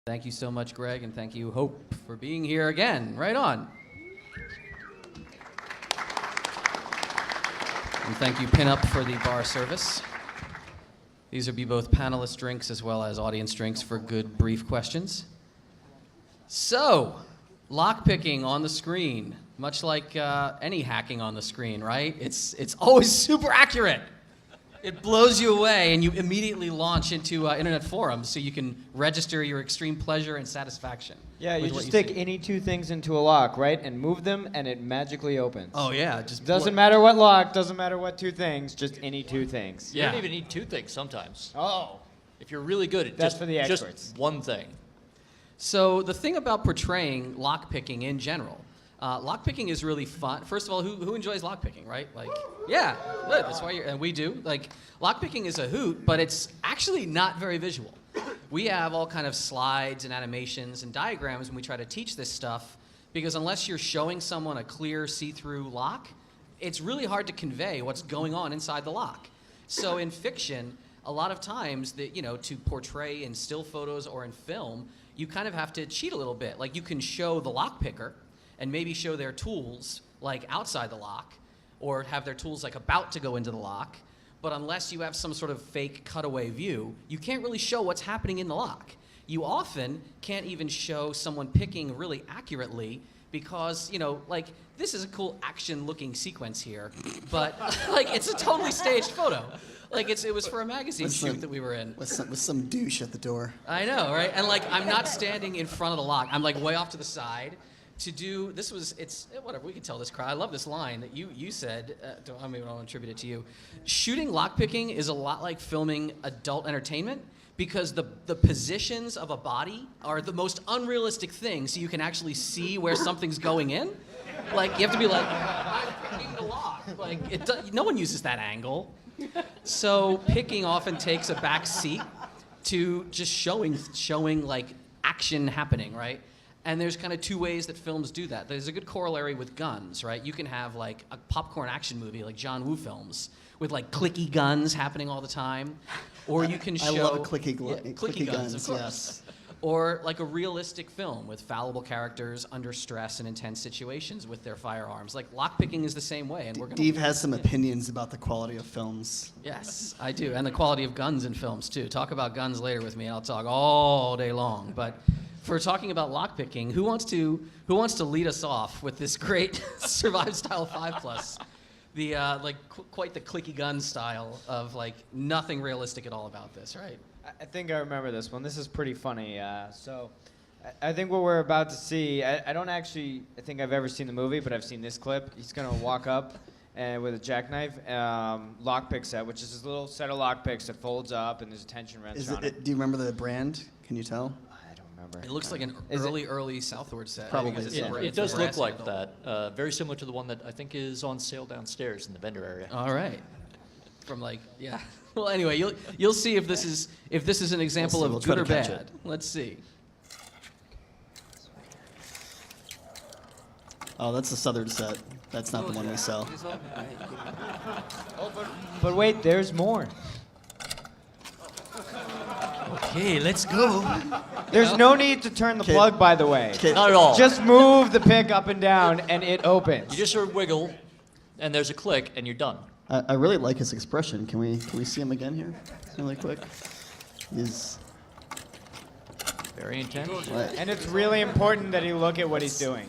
Thank you so much, Greg, and thank you, Hope, for being here again. Right on. And thank you, Pinup, for the bar service. These will be both panelist drinks as well as audience drinks for good, brief questions. So, lockpicking on the screen, much like any hacking on the screen, right? It's always super accurate. It blows you away, and you immediately launch into internet forums so you can register your extreme pleasure and satisfaction. Yeah, you just stick any two things into a lock, right? And move them, and it magically opens. Oh, yeah. Just doesn't matter what lock, doesn't matter what two things, just any two things. You don't even need two things sometimes. Oh. If you're really good at That's for the experts. Just one thing. So the thing about portraying lockpicking in general, lockpicking is really fun. First of all, who enjoys lockpicking, right? Like, yeah, good. That's why and we do. Like, lockpicking is a hoot, but it's actually not very visual. We have all kind of slides and animations and diagrams when we try to teach this stuff, because unless you're showing someone a clear see-through lock, it's really hard to convey what's going on inside the lock. So in fiction, a lot of times, to portray in still photos or in film, you kind of have to cheat a little bit. Like, you can show the lockpicker and maybe show their tools like outside the lock, or have their tools like about to go into the lock. But unless you have some sort of fake cutaway view, you can't really show what's happening in the lock. You often can't even show someone picking really accurately because, like, this is a cool action-looking sequence here, but like, it's a totally staged photo. Like, it was for a magazine shoot that we were in. With some douche at the door. I know, right? And like, I'm not standing in front of the lock. I'm like way off to the side. Whatever, we can tell this crowd. I love this line that you said, I don't want to attribute it to you. Shooting lockpicking is a lot like filming adult entertainment, because the positions of a body are the most unrealistic thing, so you can actually see where something's going in. Like, you have to be like, I'm picking the lock. Like, no one uses that angle. So picking often takes a back seat to just showing like action happening, right? And there's kind of two ways that films do that. There's a good corollary with guns, right? You can have like a popcorn action movie like John Woo films with like clicky guns happening all the time. Or you can show... I love clicky guns, of course. Yes. Or like a realistic film with fallible characters under stress and intense situations with their firearms. Like, lockpicking is the same way. And Steve has some opinions about the quality of films. Yes, I do. And the quality of guns in films, too. Talk about guns later with me, and I'll talk all day long. But for talking about lockpicking, who wants to lead us off with this great Survive Style 5+? The quite the clicky gun style of like nothing realistic at all about this, right? I think I remember this one. This is pretty funny. So I think what we're about to see, I don't actually think I've ever seen the movie, but I've seen this clip. He's going to walk up and with a jackknife, lockpick set, which is this little set of lockpicks that folds up and there's a tension wrench on it. Do you remember the brand? Can you tell? It looks like an early Southward set. Probably. It does look like that. Very similar to the one that I think is on sale downstairs in the vendor area. All right. From like, yeah. Well, anyway, you'll see if this is an example of good or bad. Let's see. Oh, that's the Southern set. That's not the one we sell. But wait, there's more. Okay, let's go. There's no need to turn the plug, by the way. Not at all. Just move the pick up and down, and it opens. You just sort of wiggle, and there's a click, and you're done. I really like his expression. Can we see him again here, really quick? He's very intense. And it's really important that he look at what he's doing.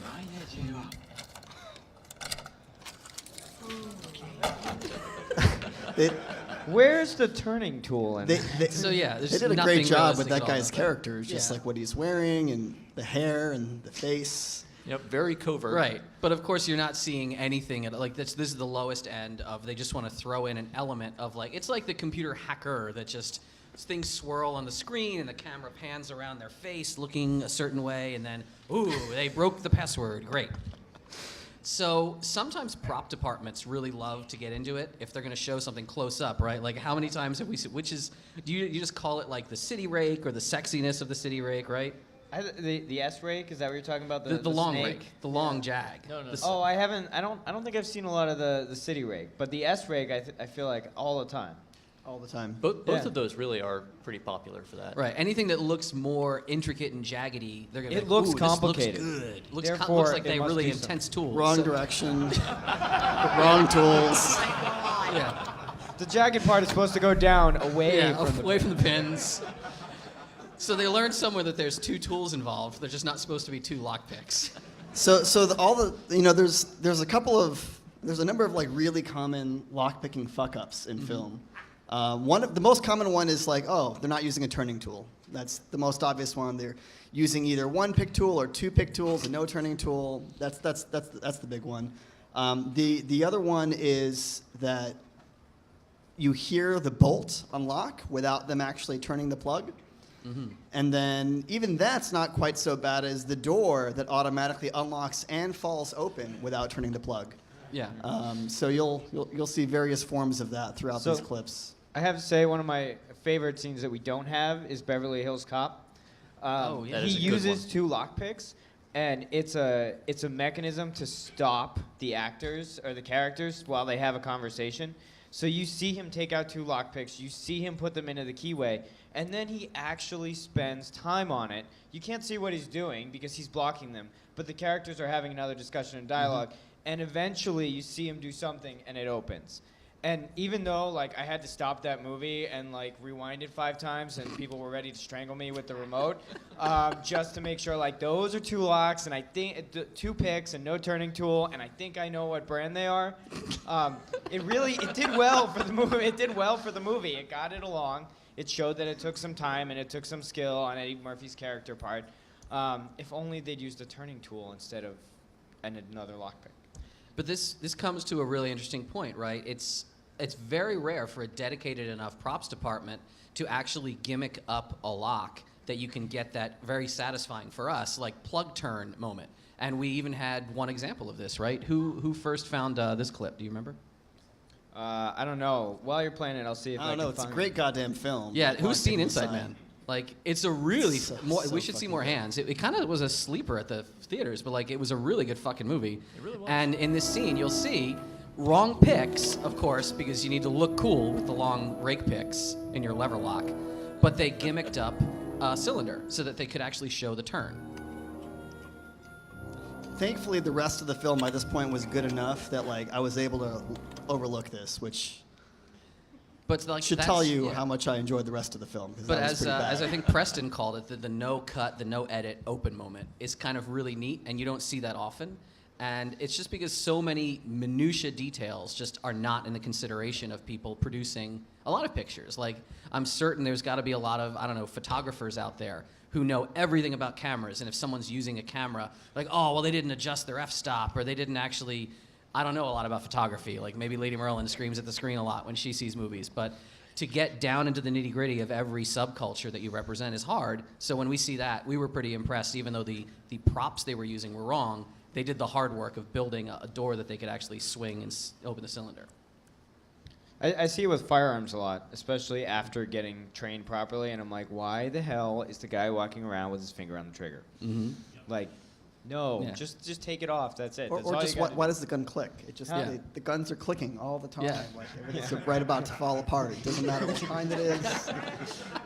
Where's the turning tool? They did a great job with that guy's character, just like what he's wearing and the hair and the face. Yep, very covert. Right, but of course you're not seeing anything like this. This is the lowest end of. They just want to throw in an element of like it's like the computer hacker that just things swirl on the screen and the camera pans around their face looking a certain way, and then ooh, they broke the password. Great. So sometimes prop departments really love to get into it if they're going to show something close up, right? Like how many times have we seen, do you just call it like the city rake or the sexiness of the city rake, right? The S rake, is that what you're talking about? The long snake? rake, the long jag. No. Oh, I haven't. I don't think I've seen a lot of the city rake, but the S rake, I feel like all the time. all the time. Both Yeah. of those really are pretty popular for that. Right. Anything that looks more intricate and jaggedy, they're gonna. It be like, looks "Ooh, complicated. This looks good. Looks, Therefore, looks like it they must really do intense tools. Wrong So- direction. Wrong tools. Yeah. The jagged part is supposed to go down away Yeah. from the Away from the pins. So they learned somewhere that there's 2 tools involved. They're just not supposed to be 2 lockpicks. So there's a number of like really common lockpicking fuck ups in film. The most common one is like, oh, they're not using a turning tool. That's the most obvious one. They're using either 1 pick tool or 2 pick tools and no turning tool. That's the big one. The other one is that you hear the bolt unlock without them actually turning the plug. And then even that's not quite so bad as the door that automatically unlocks and falls open without turning the plug. Yeah. So you'll see various forms of that throughout So- these clips. I have to say, one of my favorite scenes that we don't have is Beverly Hills Cop. Oh, yeah. That He is a good uses one. 2 lockpicks, and it's a mechanism to stop the actors or the characters while they have a conversation. So you see him take out 2 lockpicks, you see him put them into the keyway, and then he actually spends time on it. You can't see what he's doing because he's blocking them, but the characters are having another discussion and dialogue, and eventually you see him do something and it opens. And even though like I had to stop that movie and like rewind it 5 times and people were ready to strangle me with the remote, just to make sure like those are 2 locks and I think 2 picks and no turning tool and I think I know what brand they are. It did well for the movie. It did well for the movie. It got it along. It showed that it took some time and it took some skill on Eddie Murphy's character part. If only they'd used a turning tool instead of another lockpick. But this comes to a really interesting point, right? It's very rare for a dedicated enough props department to actually gimmick up a lock that you can get that very satisfying for us, like plug turn moment. And we even had one example of this, right? Who first found this clip? Do you remember? I don't know. While you're playing it, I'll see if I I don't know. can It's a find great goddamn film. Yeah, who's seen Lockpicking Inside aside. Man? Like, it's a really So we should see fucking more good. hands. It kind of was a sleeper at the theaters, but like it was a really good fucking movie. It really was. And in this scene, you'll see wrong picks, of course, because you need to look cool with the long rake picks in your lever lock. But they gimmicked up a cylinder so that they could actually show the turn. Thankfully, the rest of the film by this point was good enough that like I was able to overlook this, which But like should that's- tell you yeah. how much I enjoyed the rest of the film. 'Cause But that was pretty bad. as I think Preston called it, the no cut, the no edit open moment is kind of really neat, and you don't see that often. And it's just because so many minutia details just are not in the consideration of people producing a lot of pictures. Like, I'm certain there's got to be a lot of, I don't know, photographers out there who know everything about cameras. And if someone's using a camera, like, oh, well, they didn't adjust their f-stop, or they didn't actually, I don't know a lot about photography. Like, maybe Lady Merlin screams at the screen a lot when she sees movies. But to get down into the nitty-gritty of every subculture that you represent is hard. So when we see that, we were pretty impressed, even though the props they were using were wrong. They did the hard work of building a door that they could actually swing and open the cylinder. I see it with firearms a lot, especially after getting trained properly, and I'm like, why the hell is the guy walking around with his finger on the trigger? Mm-hmm. Like, no, Yeah. just take it off. That's it. Or, That's or all just you gotta why do. does the gun click? It just Yeah. the guns are clicking all the time. Yeah. Like everything's right about to fall apart. It doesn't matter what kind it is.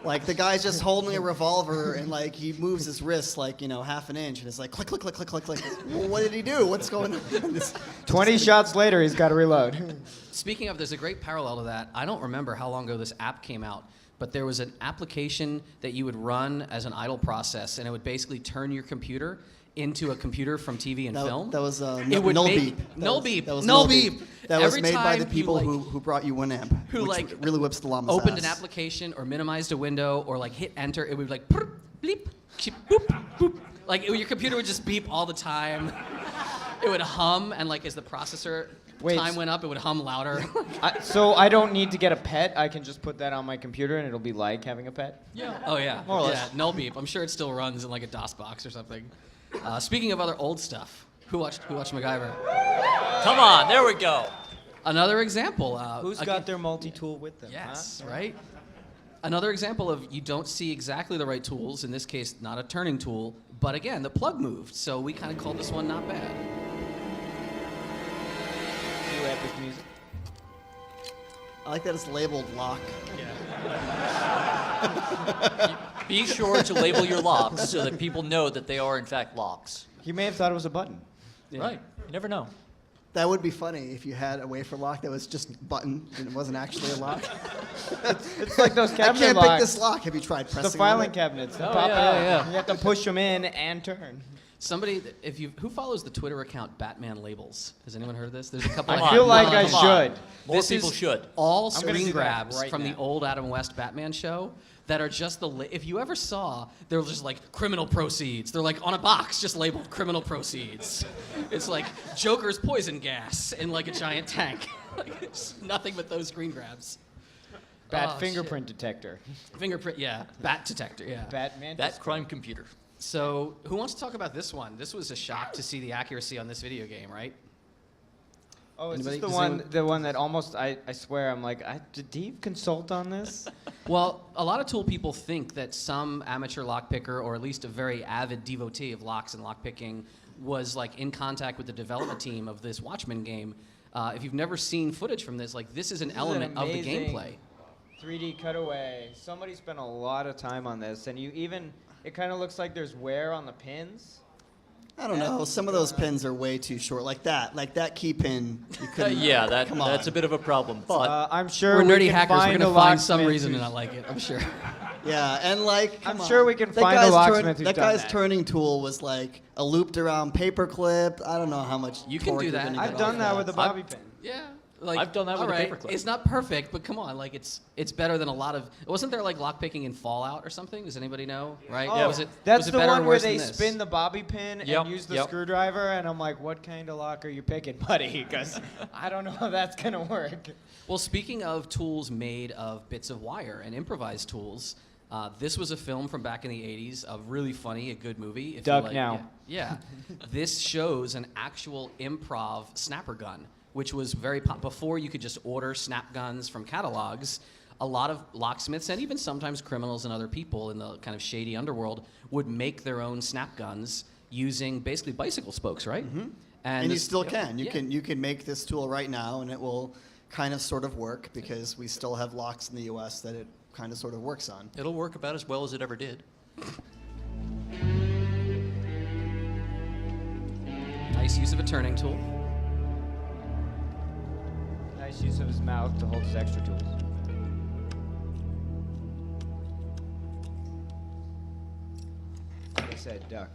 Like the guy's just holding a revolver and like he moves his wrist like half an inch and it's like click click click click click click. Well, what did he do? What's going on? It's- 20 shots later, he's got to reload. Speaking of, there's a great parallel to that. I don't remember how long ago this app came out, but there was an application that you would run as an idle process, and it would basically turn your computer into a computer from TV and film. That was It would Null make- Beep. Null Beep. That was Null Null Beep. That was Every made by the time you, people like- who brought you Winamp. who, which like, really whips the llama's Opened ass. an application or minimized a window or like hit enter, it would be like prr, bleep, chip, boop, boop. Like your computer would just beep all the time. It would hum, and like as the processor Wait, time went up, it would hum louder. So I don't need to get a pet. I can just put that on my computer, and it'll be like having a pet. Oh yeah, More or less. yeah. Null Beep. I'm sure it still runs in like a DOS box or something. Speaking of other old stuff, who watched MacGyver? Come on, there we go. Another example. Who's again- got their multi-tool with them? Yes, huh? right? Another example of you don't see exactly the right tools, in this case, not a turning tool, but again, the plug moved, so we kind of called this one not bad. New epic music. I like that it's labeled lock. Be sure to label your locks so that people know that they are in fact locks. He may have thought it was a button. Yeah. Right. You never know. That would be funny if you had a wafer lock that was just button and it wasn't actually a lock. It's like those I cabinet can't locks. pick this lock. Have you tried pressing The on filing it? cabinets. They Oh, pop yeah, out. yeah. You have to push them in and turn. Somebody, who follows the Twitter account Batman Labels? Has anyone heard of this? There's a couple. Come of I feel on, like come I on, come on. should. More This people is should. all I'm gonna screen do that grabs right from the now. old Adam West Batman show that are just if you ever saw, they're just like criminal proceeds. They're like on a box just labeled criminal proceeds. It's like Joker's poison gas in like a giant tank. Like, it's nothing but those screen grabs. Bat Oh, fingerprint detector. Fingerprint, yeah. Bat detector, yeah. Batman. That crime computer. So who wants to talk about this one? This was a shock to see the accuracy on this video game, right? Oh, is this Anybody- the does one? anyone- The one that almost? I swear, I'm like, did he consult on this? Well, a lot of Tool people think that some amateur lockpicker, or at least a very avid devotee of locks and lockpicking, was like in contact with the development team of this Watchmen game. If you've never seen footage from this, like this is an This is an element of the amazing gameplay. 3D cutaway. Somebody spent a lot of time on this, and it kind of looks like there's wear on the pins. I don't know. Some of those pins are way too short. Like that key pin. You couldn't. Yeah, Come that's on. a bit of a problem. But I'm sure We're we nerdy can hackers. We're find gonna a find some locksmith reason to who's- not like it. I'm sure. Yeah, and like, I'm come sure on. we can That find a guy's locksmith who's That done guy's that. turning tool was like a looped around paper clip. I don't know how much. You can torque do you're that. gonna I've get done off that with a bobby pin. Yeah. Like, I've done that with a all right, paperclip. It's not perfect, but come on, like it's better than a lot of. Wasn't there like lockpicking in Fallout or something? Does anybody know? Right? Oh, Was it? that's was it the better or one where worse they than this? spin the bobby pin Yep, and use the yep. screwdriver, and I'm like, what kind of lock are you picking, buddy? Because I don't know how that's gonna work. Well, speaking of tools made of bits of wire and improvised tools, this was a film from back in the 80s, a really funny, a good movie. If you Duck like, now. Yeah. This shows an actual improv snapper gun, which was very before you could just order snap guns from catalogs. A lot of locksmiths and even sometimes criminals and other people in the kind of shady underworld would make their own snap guns using basically bicycle spokes, right? Mm-hmm. And you this- still yep, can. yeah. You can make this tool right now, and it will kind of sort of work because we still have locks in the U.S. that it kind of sort of works on. it'll work about as well as it ever did. Nice use of a turning tool. Nice use of his mouth to hold his extra tools. Like I said, duck.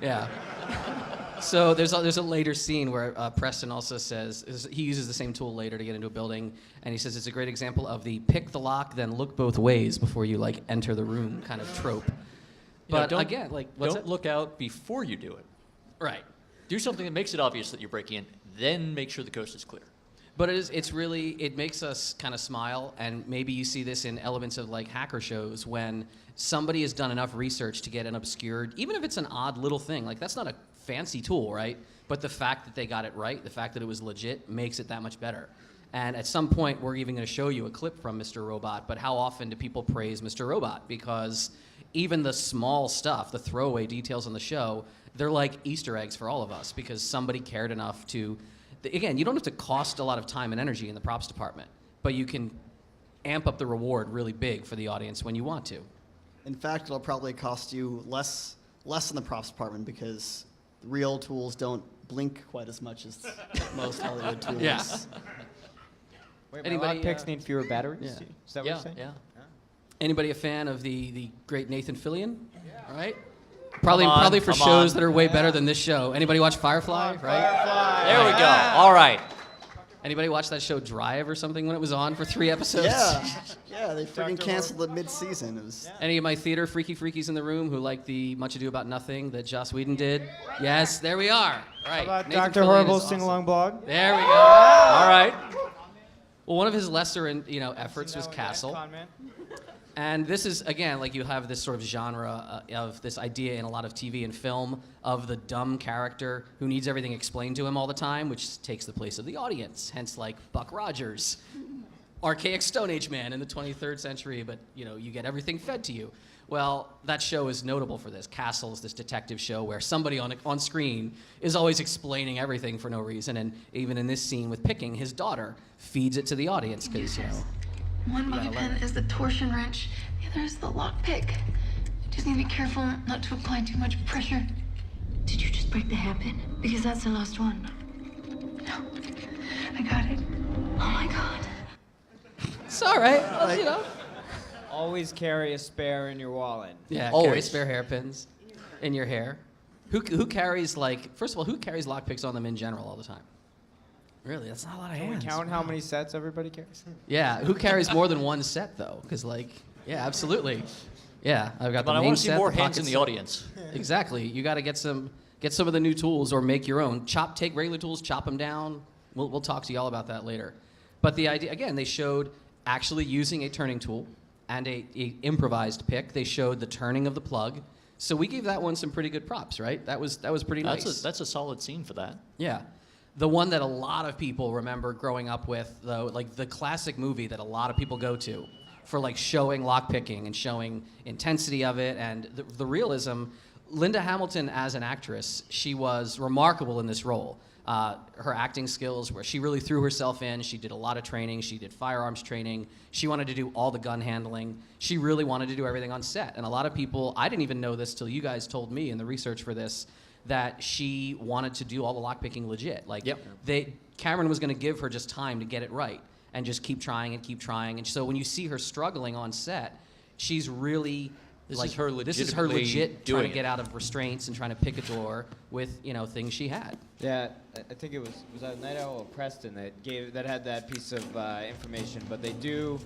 Yeah. So there's a later scene where Preston also says he uses the same tool later to get into a building, and he says it's a great example of the pick the lock then look both ways before you like enter the room kind of trope. You know, But don't- again, like what's don't it? look out before you do it. Right. Do something that makes it obvious that you're breaking in, then make sure the coast is clear. But it makes us kind of smile, and maybe you see this in elements of like hacker shows when somebody has done enough research to get an obscured, even if it's an odd little thing, like that's not a fancy tool, right? But the fact that they got it right, the fact that it was legit, makes it that much better. And at some point, we're even going to show you a clip from Mr. Robot, but how often do people praise Mr. Robot? Because even the small stuff, the throwaway details on the show, they're like Easter eggs for all of us because somebody cared enough to. Again, you don't have to cost a lot of time and energy in the props department, but you can amp up the reward really big for the audience when you want to. In fact, it'll probably cost you less in the props department because real tools don't blink quite as much as most Hollywood tools. Yeah. Wait, Anybody, my lockpicks need fewer batteries? yeah. Is that what Yeah, you're saying? yeah. Anybody a fan of the great Nathan Fillion? Yeah. Right? Probably Come on, probably for come shows on. that are way better than this show. Anybody watch Firefly? Right? Firefly. There we go. All right. Anybody watch that show Drive or something when it was on for 3 episodes? Yeah, they freaking canceled it mid-season. It was. Any of my theater freakies in the room who like the Much Ado About Nothing that Joss Whedon did? Yes, there we are. Right. How about Nathan Dr. Fillion Horrible's is sing-along blog? There we go. All right. All right. Well, one of his lesser efforts was Castle. And this is, again, like you have this sort of genre of this idea in a lot of TV and film of the dumb character who needs everything explained to him all the time, which takes the place of the audience. Hence, like Buck Rogers, archaic Stone Age man in the 23rd century, but you get everything fed to you. Well, that show is notable for this. Castle is this detective show where somebody on screen is always explaining everything for no reason. And even in this scene with picking, his daughter feeds it to the audience because, you know. One bobby pin is the torsion wrench, the other is the lockpick. You just need to be careful not to apply too much pressure. Did you just break the hairpin? Because that's the last one. No, I got it. Oh my God. It's all right, well, you know. Always carry a spare in your wallet. Yeah, Always. carry spare hairpins in your hair. Who carries, like, first of all, who carries lockpicks on them in general all the time? Really, that's not a lot of Can we hands. count how many sets everybody carries? Yeah, who carries more than one set, though? Because, like, yeah, absolutely. Yeah, I've got But the I main want to see set, more the hands pocket in the set. audience. Exactly. You got to get some of the new tools or make your own. Take regular tools, chop them down. We'll talk to you all about that later. But the idea, again, they showed actually using a turning tool and a improvised pick. They showed the turning of the plug. So we gave that one some pretty good props, right? That was pretty nice. That's a solid scene for that. Yeah. The one that a lot of people remember growing up with, though, like the classic movie that a lot of people go to for like showing lockpicking and showing intensity of it and the realism. Linda Hamilton as an actress, she was remarkable in this role. Her acting skills, where she really threw herself in. She did a lot of training. She did firearms training. She wanted to do all the gun handling. She really wanted to do everything on set. And a lot of people, I didn't even know this till you guys told me in the research for this, that she wanted to do all the lockpicking legit. Like, Cameron was going to give her just time to get it right and just keep trying and keep trying. And so when you see her struggling on set, she's really This is her legit trying doing to get it. out of restraints and trying to pick a door with, you know, things she had. Yeah, I think it was that Night Owl or Preston that had that piece of information, but they do.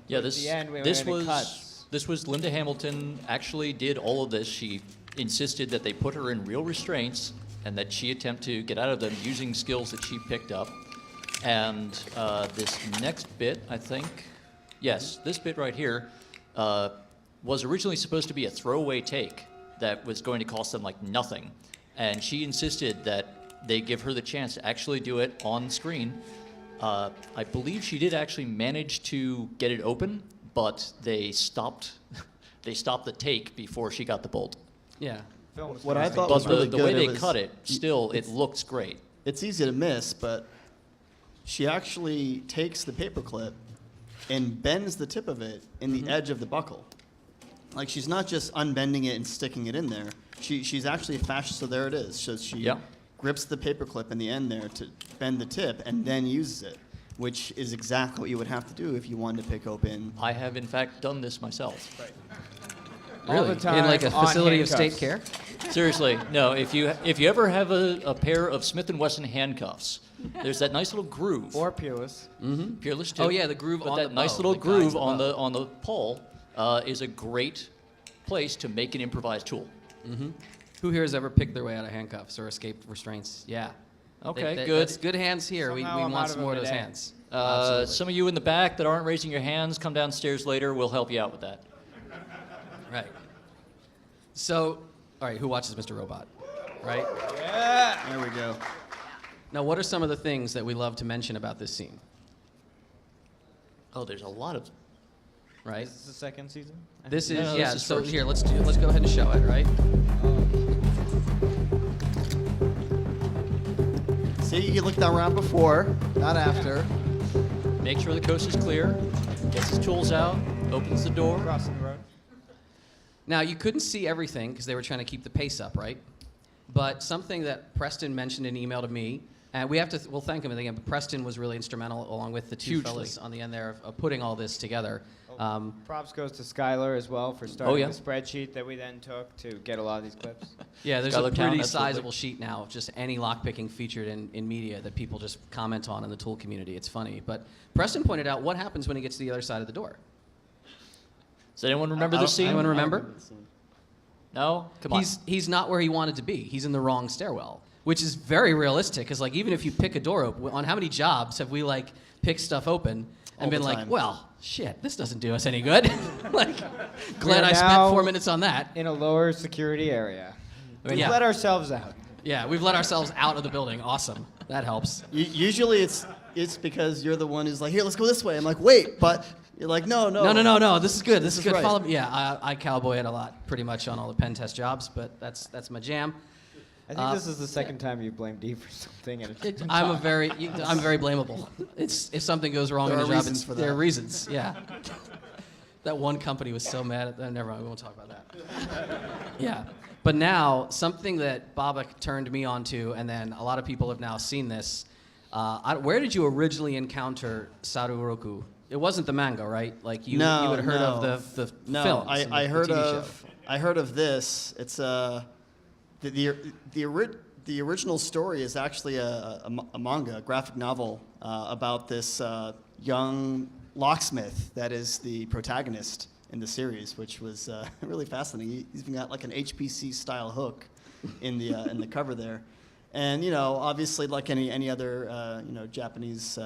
Yeah, at this the end, when this it was cuts. this was Linda Hamilton actually did all of this. She insisted that they put her in real restraints and that she attempt to get out of them using skills that she picked up. And this next bit, I think, yes, this bit right here was originally supposed to be a throwaway take that was going to cost them like nothing. And she insisted that they give her the chance to actually do it on screen. I believe she did actually manage to get it open, but they stopped the take before she got the bolt. Yeah. What I thought But was really the good. way they was- cut it, still, it looks great. It's easy to miss, but she actually takes the paperclip and bends the tip of it in the edge of the buckle. Like, she's not just unbending it and sticking it in there. She's actually fashioned, so there it is. So she grips the paperclip in the end there to bend the tip and then uses it, which is exactly what you would have to do if you wanted to pick open. I have, in fact, done this myself. All Really? the time In like a on facility of state handcuffs. care? Seriously, no. If you ever have a pair of Smith & Wesson handcuffs, there's that nice little groove. Or Peerless. Peerless too. Oh, yeah, the groove but on that the nice bow little that guides groove the on bow. the pole is a great place to make an improvised tool. Who here has ever picked their way out of handcuffs or escaped restraints? Yeah. Okay, That's good. good hands here. We Somehow I'm want out some of more of them those today. hands. Absolutely. Some of you in the back that aren't raising your hands, come downstairs later. We'll help you out with that. Right. So, all right, who watches Mr. Robot? Right? Yeah. There we go. Now, what are some of the things that we love to mention about this scene? Oh, there's a lot of. Right? Is this the second season? This is, No, yeah, this is so first. here, let's go ahead and show it, right? See, you looked around before, not after. Make sure the coast is clear. Gets his tools out. Opens the door. Crossing the road. Now, you couldn't see everything because they were trying to keep the pace up, right? But something that Preston mentioned in an email to me, and we'll thank him again, but Preston was really instrumental along with the two Hugely. fellas on the end there of putting all this together. Props goes to Skylar as well for starting yeah. the spreadsheet that we then took to get a lot of these clips. Yeah, there's Skylar a Town, pretty absolutely. sizable sheet now of just any lockpicking featured in media that people just comment on in the tool community. It's funny. But Preston pointed out what happens when he gets to the other side of the door. Does anyone remember the scene? Anyone remember? No? Come on. He's not where he wanted to be. He's in the wrong stairwell, which is very realistic. Because like even if you pick a door open, on how many jobs have we like picked stuff open and All been the like, time. well, shit, this doesn't do us any good. Like, glad are I spent now 4 minutes on that. In a lower security area. We've Yeah. let ourselves out. Yeah, we've let ourselves out of the building. Awesome. That helps. Usually it's because you're the one who's like, here, let's go this way. I'm like, wait, but You're like, no. No. This is good. This is good. right. Follow me. Yeah, I cowboy it a lot, pretty much on all the pen test jobs, but that's my jam. I think this is the second time you blamed D for something. And I'm very blamable. It's if something goes wrong in There a are job, reasons for there are that. reasons. Yeah. That one company was so mad at that. Never mind. We won't talk about that. Yeah. But now something that Babak turned me onto, and then a lot of people have now seen this. Where did you originally encounter Saruroku? It wasn't the manga, right? Like you had heard of the films. I heard of this. It's the original story is actually a manga, a graphic novel about this young locksmith that is the protagonist in the series, which was really fascinating. He's even got like an HPC style hook in the cover there, and obviously like any other Japanese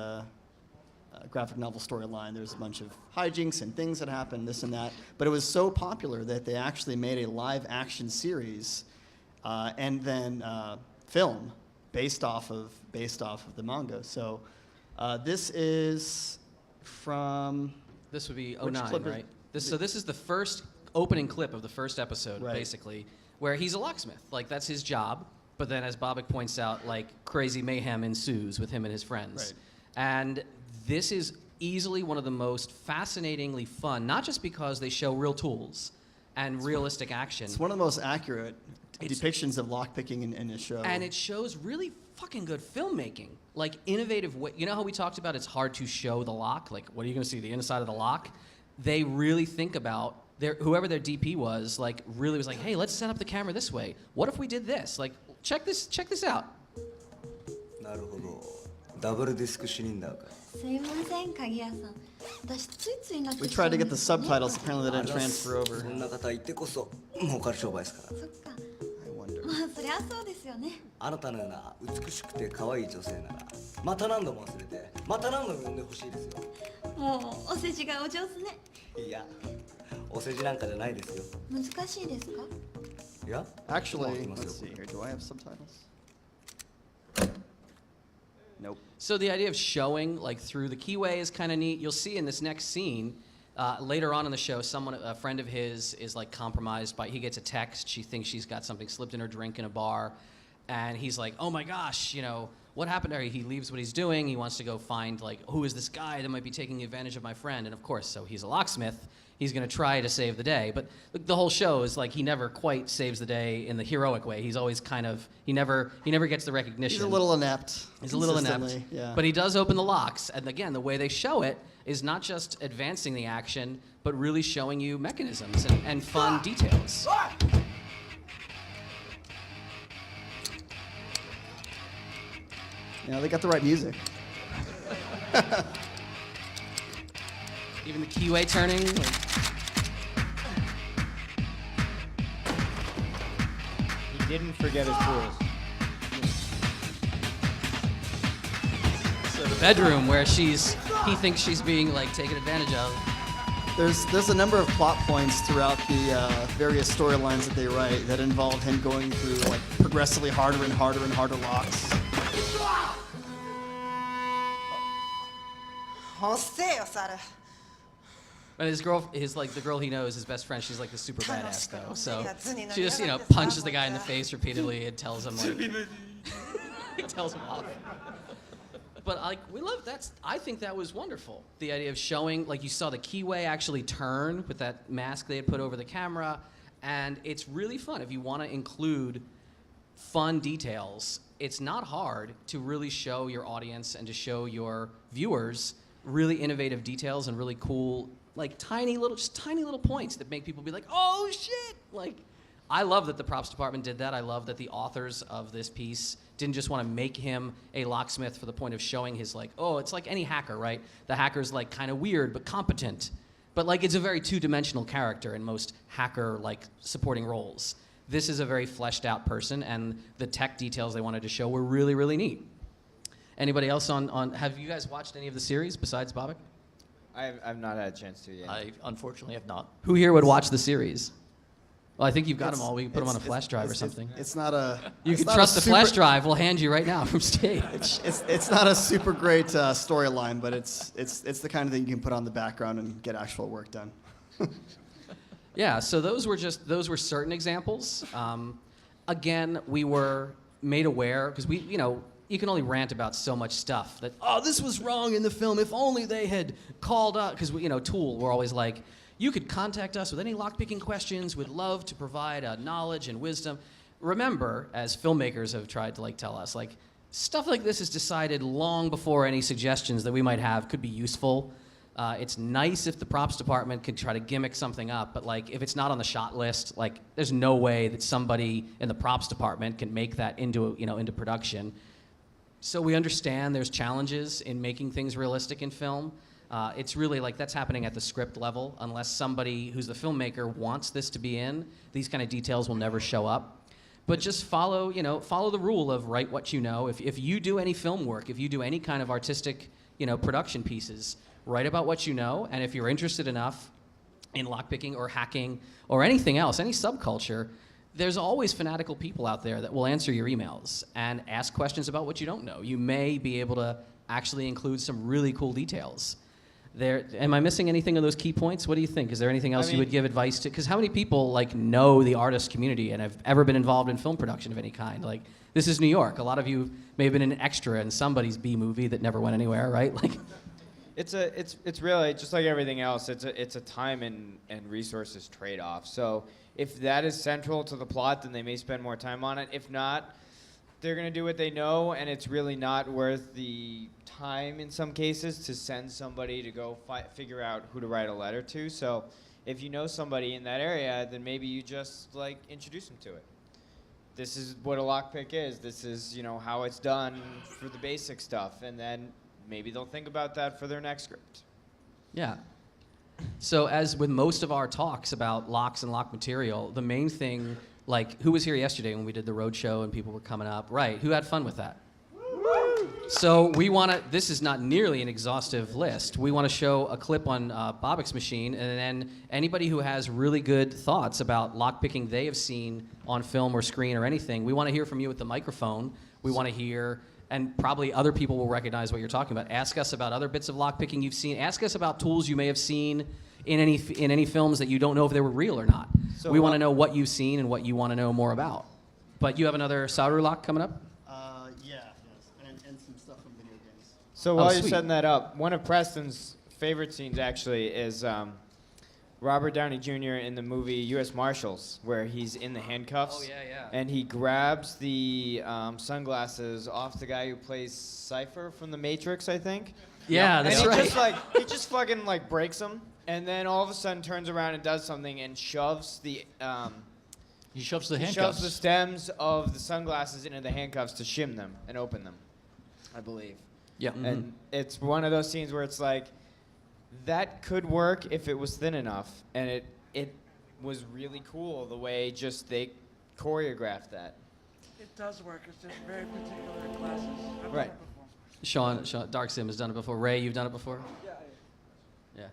graphic novel storyline, there's a bunch of hijinks and things that happen, this and that. But it was so popular that they actually made a live action series and then film based off of the manga. So this is from. This would be Which 09, clip is- right? So this is the first opening clip of the first episode, Right. basically, where he's a locksmith. Like, that's his job. But then, as Babak points out, like, crazy mayhem ensues with him and his friends. Right. And this is easily one of the most fascinatingly fun, not just because they show real tools and realistic action. It's one of the most accurate It's- depictions of lockpicking in the show. And it shows really fucking good filmmaking. Like, innovative way. You know how we talked about it's hard to show the lock? Like, what are you going to see, the inside of the lock? They really think about, whoever their DP was, like, really was like, hey, let's set up the camera this way. What if we did this? Like, check this out. なるほど。ダブルディスクシリンダーか。すいません、鍵屋さん。私ついついなって We きちゃ tried う to ん get で the すよね subtitles. Apparently they あ didn't ります transfer over. そんな方いてこそ儲かる商売ですから。そっか。 I wonder. まあそりゃそうですよね。あなたのような美しくて可愛い女性ならまた何度も忘れてまた何度も呼んでほしいですよ。もうお世辞がお上手ね。いや、お世辞なんかじゃないですよ。難しいですか？いや、 Actually, もう let's see here. Do I have subtitles? Nope. So the idea of showing, like, through the keyway is kind of neat. You'll see in this next scene, later on in the show, a friend of his is, like, compromised by, he gets a text. She thinks she's got something slipped in her drink in a bar. And he's like, oh my gosh, what happened to her? He leaves what he's doing. He wants to go find, like, who is this guy that might be taking advantage of my friend? And of course, so he's a locksmith. He's going to try to save the day. But the whole show is like he never quite saves the day in the heroic way. He's always kind of, he never gets the recognition. He's a little inept. He's a little inept. consistently, Yeah. But he does open the locks. And again, the way they show it is not just advancing the action, but really showing you mechanisms and fun details. They got the right music. Even the keyway turning. Like, He didn't forget his tools. so the bedroom where he thinks she's being, like, taken advantage of. There's a number of plot points throughout the various storylines that they write that involve him going through like progressively harder and harder and harder locks. 遅せよ猿 And the girl he knows, his best friend, she's like the super badass though. So Yeah, she just, punches the guy in the face repeatedly and tells him like, tells him off. But we love I think that was wonderful. The idea of showing, like you saw the keyway actually turn with that mask they had put over the camera, and it's really fun. If you want to include fun details, it's not hard to really show your audience and to show your viewers really innovative details and really cool, like tiny little points that make people be like, oh shit! Like, I love that the props department did that. I love that the authors of this piece didn't just want to make him a locksmith for the point of showing his like, oh, it's like any hacker, right? The hacker's like kind of weird but competent. But like it's a very two-dimensional character in most hacker like supporting roles. This is a very fleshed out person, and the tech details they wanted to show were really, really neat. Anybody else on have you guys watched any of the series besides Babak? I've not had a chance to yet. I unfortunately have not. Who here would watch the series? Well, I think you've got It's- them all. We can put them on a it's- flash drive or it's- something. It's not a. You it's can not a trust the super- flash drive. We'll hand you right now from stage. It's not a super great storyline, but it's the kind of thing you can put on the background and get actual work done. Yeah, so those were certain examples. Again, we were made aware because you can only rant about so much stuff that, oh, this was wrong in the film. If only they had called up, because Tool, we're always like, you could contact us with any lockpicking questions. We'd love to provide knowledge and wisdom. Remember, as filmmakers have tried to tell us, stuff like this is decided long before any suggestions that we might have could be useful. It's nice if the props department could try to gimmick something up, but if it's not on the shot list, there's no way that somebody in the props department can make that into production. So we understand there's challenges in making things realistic in film. It's really that's happening at the script level. Unless somebody who's the filmmaker wants this to be in, these kind of details will never show up. But just follow the rule of write what you know. If you do any film work, if you do any kind of artistic, production pieces, write about what you know. And if you're interested enough in lockpicking or hacking or anything else, any subculture, there's always fanatical people out there that will answer your emails and ask questions about what you don't know. You may be able to actually include some really cool details. Am I missing anything of those key points? What do you think? Is there anything else you would give advice to? Because how many people know the artist community and have ever been involved in film production of any kind? This is New York. A lot of you may have been an extra in somebody's B movie that never went anywhere, right? It's really just like everything else. It's a time and resources trade-off. So if that is central to the plot, then they may spend more time on it. If not, they're gonna do what they know, and it's really not worth the time in some cases to send somebody to go figure out who to write a letter to. So if you know somebody in that area, then maybe you just introduce them to it. This is what a lockpick is. This is how it's done for the basic stuff, and then maybe they'll think about that for their next script. Yeah. So as with most of our talks about locks and lock material, the main thing, who was here yesterday when we did the road show and people were coming up? Right, who had fun with that? So this is not nearly an exhaustive list. We want to show a clip on Bobik's machine, and then anybody who has really good thoughts about lockpicking they have seen on film or screen or anything, we want to hear from you with the microphone. We want to hear, and probably other people will recognize what you're talking about. Ask us about other bits of lockpicking you've seen. Ask us about tools you may have seen in any films that you don't know if they were real or not. So we want to know what you've seen and what you want to know more about. But you have another solder lock coming up? And some stuff from video games. So while you're sweet. setting that up, one of Preston's favorite scenes actually is Robert Downey Jr. in the movie U.S. Marshals, where he's in the handcuffs. Oh, yeah. And he grabs the sunglasses off the guy who plays Cypher from The Matrix, I think. Yeah, that's and right. He just fucking breaks them, and then all of a sudden turns around and does something and shoves the He shoves the he handcuffs. shoves the stems of the sunglasses into the handcuffs to shim them and open them, I believe. Yeah. And it's one of those scenes where it's that could work if it was thin enough, and it was really cool the way they choreographed that. It does work. It's just very particular classes. I've done Right. it before. Sean, Dark Sim has done it before. Ray, you've done it before? Yeah.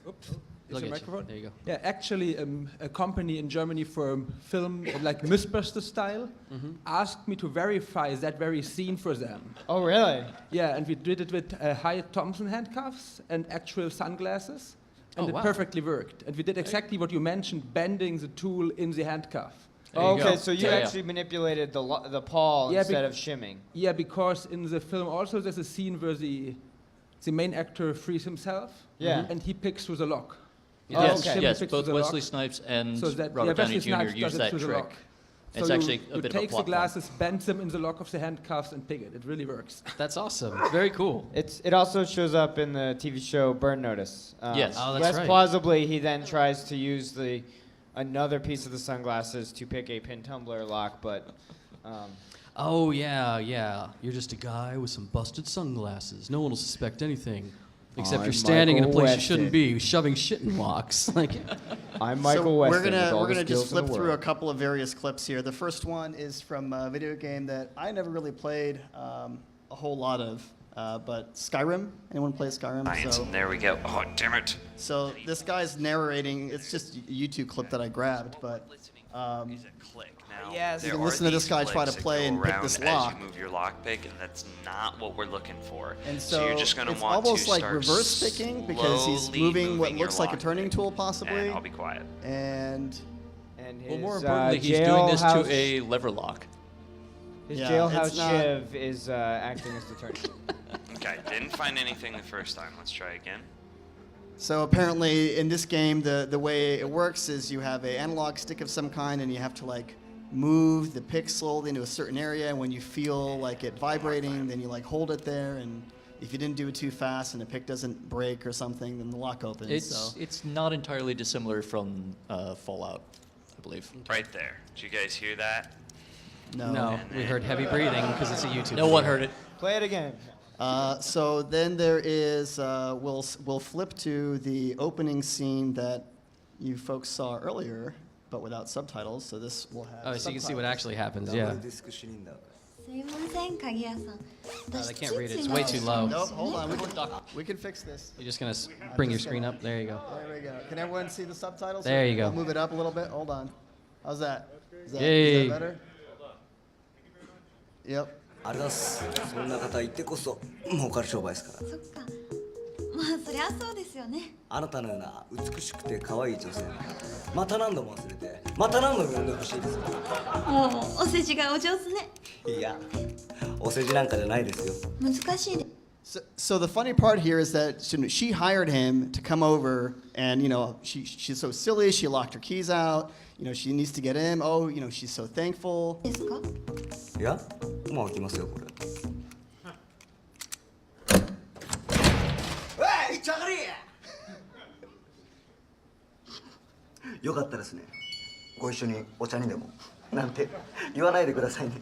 Oops. Look Is at the you. microphone? There you go. Yeah, actually, a company in Germany for film Mythbuster style asked me to verify that very scene for them. Oh, really? Yeah, and we did it with Hyatt Thompson handcuffs and actual sunglasses, and Oh, it wow. perfectly worked. And we did exactly what you mentioned, bending the tool in the handcuff. There you Okay, go. so you Yeah, yeah. actually manipulated the pawl Yeah, instead of shimming. Yeah, because in the film also there's a scene where the main actor frees himself, Yeah. and he picks through the lock. Oh, Yes, okay. yes. Fixes Both the Wesley lock. Snipes and So that Robert Downey Wesley Jr. Snipes does use it that through the trick. lock. It's So actually a you bit of a takes the plot point. glasses, bends them in the lock of the handcuffs, and pick it. It really works. That's awesome. Very cool. It also shows up in the TV show Burn Notice. Yes. Oh, that's Less right. plausibly, he then tries to use another piece of the sunglasses to pick a pin tumbler lock, but Oh, yeah. You're just a guy with some busted sunglasses. No one will suspect anything. Except I'm you're standing in a Michael place you Weston. shouldn't be, shoving shit in locks. I'm Michael So Weston. we're with all gonna the just skills flip in the through a world. couple of various clips here. The first one is from a video game that I never really played a whole lot of. But Skyrim, anyone play Skyrim? Right, So, there we go. Oh, damn it. so this guy's narrating. It's just a YouTube clip that I grabbed, but Is a click. Now, Yes. You there can are listen to this these guy try to clicks that play go and pick around this as lock. you move your lockpick, and that's not what we're looking for. and so you're just going to it's want almost to like start reverse picking because he's slowly moving what moving your looks like a turning lockpick. tool, possibly. And I'll be quiet. And And Well, more his, importantly, he's doing this jailhouse- to a lever lock. His Yeah, jailhouse it's not- Shiv is acting as the turning. Okay, didn't find anything the first time. Let's try again. so apparently in this game, the way it works is you have an analog stick of some kind, and you have to like move the pick slowly into a certain area. And when you feel like it vibrating, then you like hold it there. And if you didn't do it too fast and the pick doesn't break or something, then the lock opens. So It's not entirely dissimilar from Fallout, I believe. Right there. Did you guys hear that? No, we heard heavy breathing because it's a YouTube. No one heard it. Play it again. So then there is, we'll flip to the opening scene that you folks saw earlier, but without subtitles. So this will have. Oh, so you can see what subtitles. actually happens. ダブ Yeah. ルディスクシリンダー。すいません鍵屋さん I 私 can't read it. つい It's つい way なん too か low. Nope, hold on. We can fix this. You're just gonna bring your screen up. There you go. There we go. Can everyone see the subtitles? There you go. I'll move it up a little bit. Hold on. How's that? Is Yay. that better? Yep. ありがとうございます。そんな方いてこそ儲かる商売ですから。そっかまあそりゃそうですよねあなたのような美しくて可愛い女性また何度も忘れてまた何度も呼んでほしいです。もうお世辞がお上手ねいや、お世辞なんかじゃないですよ。難しいね So the funny part here is that she hired him to come over, and she's so silly. She locked her keys out. She needs to get in. Oh, she's so thankful. ですかいや、もう開きますよこれ。おい、ちゃがりよかったですね。ご一緒にお茶にでもなんて言わないでくださいね。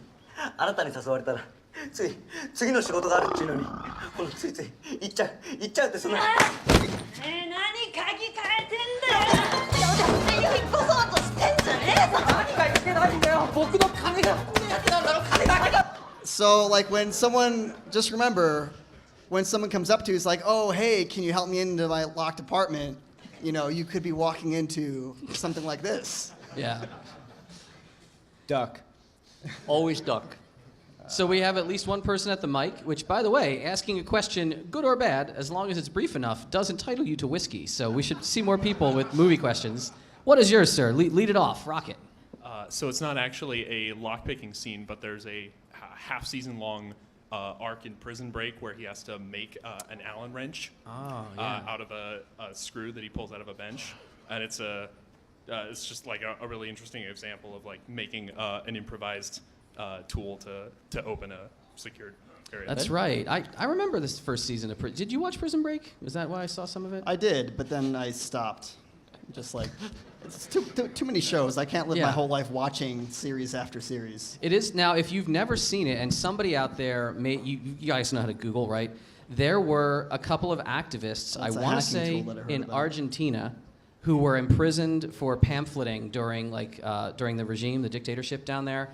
あなたに誘われたらつい次の仕事があるっていうのにこのついつい行っちゃうってそんな。何鍵変えてんだよ引っ越そうとしてんじゃねえぞ何がいけないんだよ僕の金が目当てなんだろ金が So like when someone, just remember, when someone comes up to you, it's like, oh, hey, can you help me into my locked apartment? You could be walking into something like this. Yeah. Duck. Always duck. So we have at least one person at the mic, which, by the way, asking a question, good or bad, as long as it's brief enough, does entitle you to whiskey. So we should see more people with movie questions. What is yours, sir? Lead it off. Rock it. So it's not actually a lockpicking scene, but there's a half-season-long arc in Prison Break where he has to make an Allen wrench out of a screw that he pulls out of a bench, and it's just like a really interesting example of like making an improvised tool to open a secured area. That's right. I remember this first season of Prison. Did you watch Prison Break? Was that why I saw some of it? I did, but then I stopped. Just like, it's too many shows. I can't live my Yeah. whole life watching series after series. It is now. If you've never seen it, and somebody out there, you guys know how to Google, right? There were a couple of activists, That's I a want to hacking say, tool that I heard in about. Argentina, who were imprisoned for pamphleting during the regime, the dictatorship down there,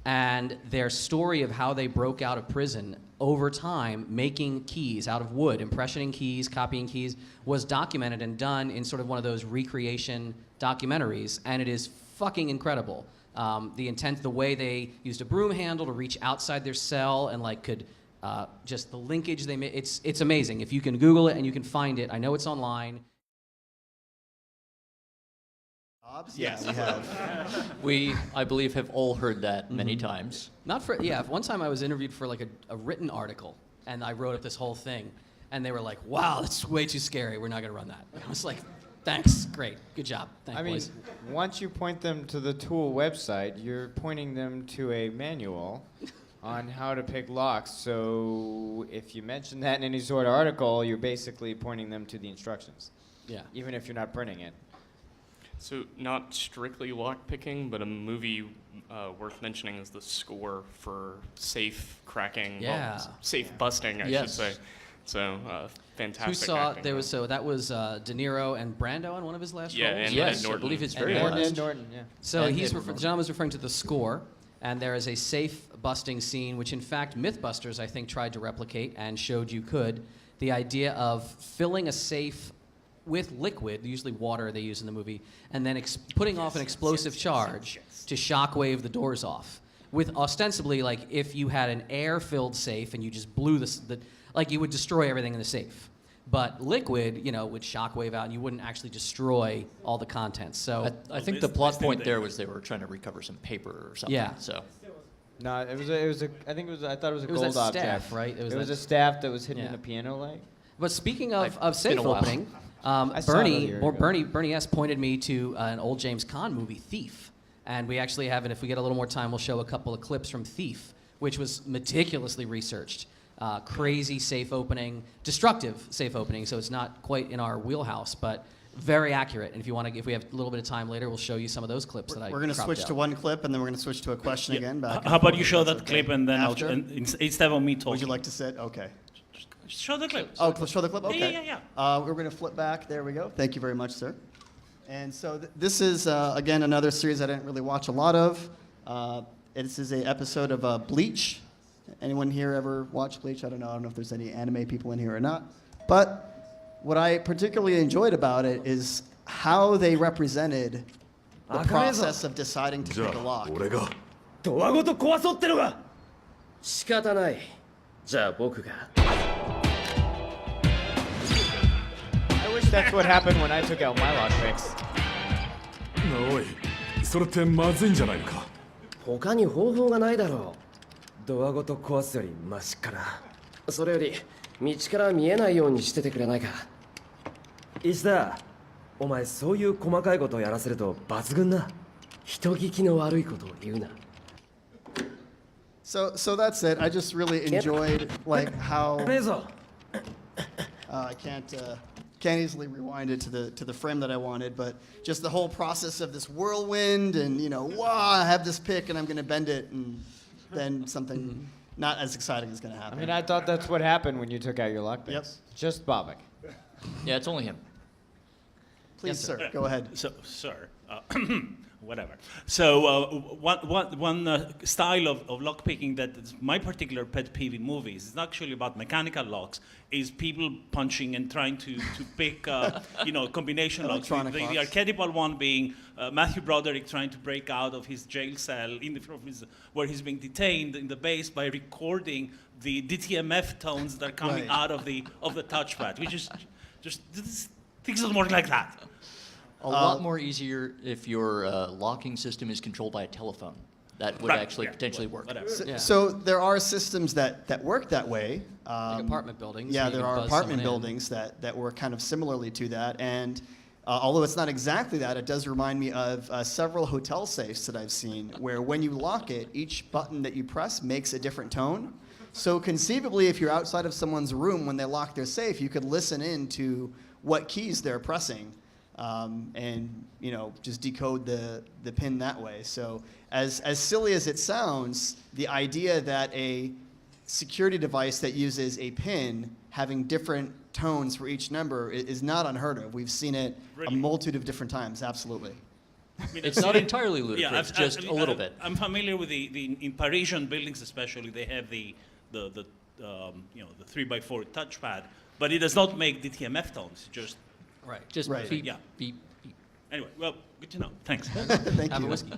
and their story of how they broke out of prison over time, making keys out of wood, impressioning keys, copying keys, was documented and done in sort of one of those recreation documentaries, and it is fucking incredible. The intent, the way they used a broom handle to reach outside their cell and like could just the linkage they made. It's amazing. If you can Google it and you can find it, I know it's online. Yes, we have. We, I believe, have all heard that many times. Not for, yeah, one time I was interviewed for like a written article, and I wrote up this whole thing, and they were like, wow, that's way too scary, we're not gonna run that. I was like, thanks, great, good job, thanks, I mean, boys. once you point them to the tool website, you're pointing them to a manual on how to pick locks. So if you mention that in any sort of article, you're basically pointing them to the instructions. Yeah. Even if you're not printing it. So not strictly lockpicking, but a movie worth mentioning is the score for safe cracking, Yeah. safe busting, I Yes. should say. So fantastic. Who saw, acting. there was, so that was De Niro and Brando in one of his last Yeah, roles? and Yes, Norton. I believe it's And very Norton. last. And Norton, yeah. So And the Edward gentleman's referring to the score, And there is a safe busting scene, which in fact Mythbusters, I think, tried to replicate and showed you could. The idea of filling a safe with liquid, usually water they use in the movie, and then putting off an explosive charge to shockwave the doors off. With ostensibly, like, if you had an air-filled safe and you just blew like, you would destroy everything in the safe. But liquid, you know, would shockwave out and you wouldn't actually destroy all the contents. So I think the plot point there was they were trying to recover some paper or something. Yeah. So. No, I thought it was a was gold that object. staff, right? It was a staff that was hidden Yeah. in a piano light. But speaking of Been safe a while. opening, I saw it a year ago. Bernie S. pointed me to an old James Caan movie, Thief. And we actually have, and if we get a little more time, we'll show a couple of clips from Thief, which was meticulously researched. Crazy safe opening, destructive safe opening, so it's not quite in our wheelhouse, but very accurate. And if we have a little bit of time later, we'll show you some of those clips that I We're going to cropped switch out. to one clip, and then we're going to switch to a question again. Back and How about forth, you if show that's that okay. clip and then After? instead of me talking? Would you like to sit? Okay. Show the clip. Oh, show the clip? Okay. Yeah. We're going to flip back. There we go. Thank you very much, sir. And so this is, again, another series I didn't really watch a lot of. This is an episode of Bleach. Anyone here ever watch Bleach? I don't know if there's any anime people in here or not. But what I particularly enjoyed about it is how they represented the process of deciding to pick a lock. ドアごと壊そうってのが仕方ない。じゃあ僕が。 I wish that's what happened when I took out my lockpicks. おい、それってまずいんじゃないのか。他に方法がないだろう。ドアごと壊すよりマシから。それより道から見えないようにしててくれないか。石田、お前そういう細かいことをやらせると抜群な。人聞きの悪いことを言うな。 So that's it. I just really enjoyed like how I can't easily rewind it to the frame that I wanted, but just the whole process of this whirlwind and wow, I have this pick and I'm going to bend it and then something not as exciting is going to happen. I mean, I thought that's what happened when you took out your lockpicks. Yep. Just Bobak. Yeah, it's only him. Please, Yes, sir, go ahead. So, sir, whatever. So, one style of lockpicking that is my particular pet peeve in movies is not actually about mechanical locks. Is people punching and trying to pick combination locks. The Electronic locks. archetypal one being Matthew Broderick trying to break out of his jail cell where he's being detained in the base by recording the DTMF tones that are coming out of the touchpad, which is just things don't work like that. A lot more easier if your locking system is controlled by a telephone. That would actually potentially work. So there are systems that work that way. Like apartment buildings. Yeah, where you there can are buzz apartment someone in. buildings that work kind of similarly to that. And although it's not exactly that, it does remind me of several hotel safes that I've seen where when you lock it, each button that you press makes a different tone. So conceivably, if you're outside of someone's room when they lock their safe, you could listen in to what keys they're pressing. And just decode the pin that way. So as silly as it sounds, the idea that a security device that uses a pin having different tones for each number is not unheard of. We've seen it a multitude of different times. Absolutely. I mean, It's not entirely ludicrous, just a little bit. I'm familiar with in Parisian buildings, especially they have the 3x4 touchpad, but it does not make DTMF tones. Just Just Right. beep, Yeah. beep, beep. anyway, well, good to know. Thanks. Thank Have you. a whiskey.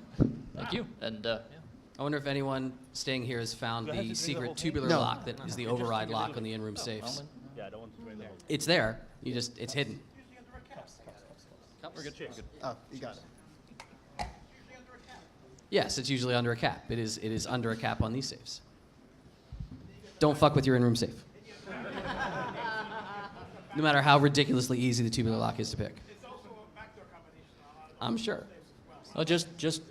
Thank you. And I wonder if anyone staying here has found Do I have to the drink the whole secret thing? tubular No. lock that is the override lock on the in-room safes. Yeah, I don't want to drain the whole. It's there. It's hidden. we're good. We're good. Oh, you got it. Yes, it's usually under a cap. It is under a cap on these safes. Don't fuck with your in-room safe. No matter how ridiculously easy the tubular lock is to pick. I'm sure. Well, just